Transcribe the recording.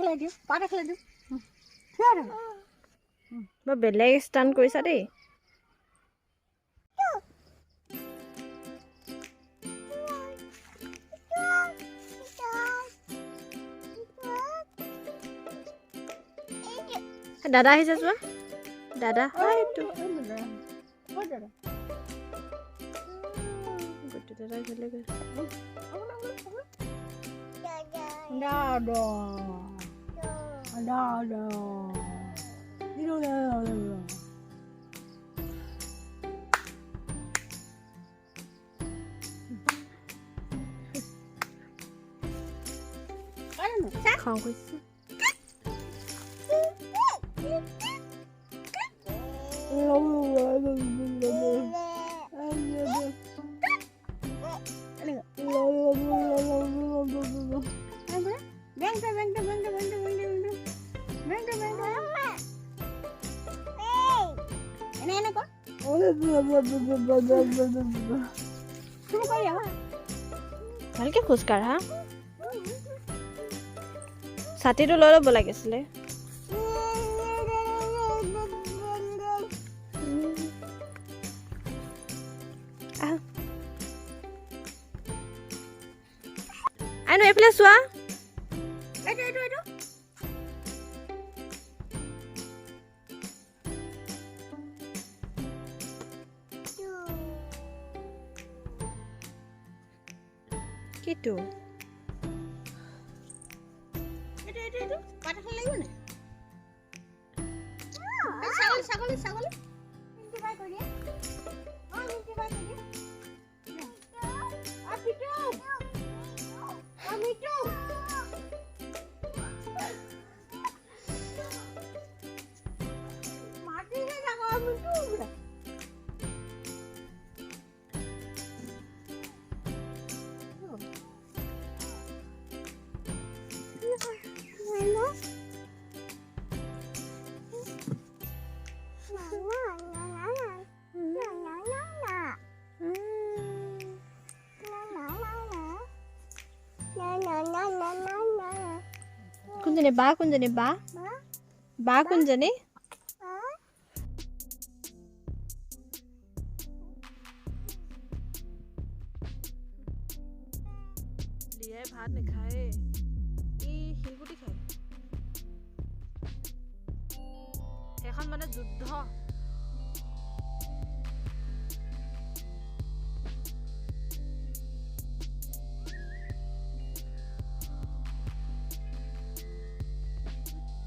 খেলাই দিওঁ বৰ বেলেগ ষ্টাণ্ট কৰিছা দেই দাদা আহিছে চোৱা দাদা এইটো গোটেই দাদা ঘৰলৈ গ'ল খং কৰিছে ভালকে খোজকাঢ়া ছাতিটো লৈ ল'ব লাগিছিলে আইনো এইফালে চোৱা কিটো কোনজনী বা কোনজনী বা কোনজনী লিয়াই ভাত নাখায় ই শিলগুটি খায় এখন মানে যুদ্ধ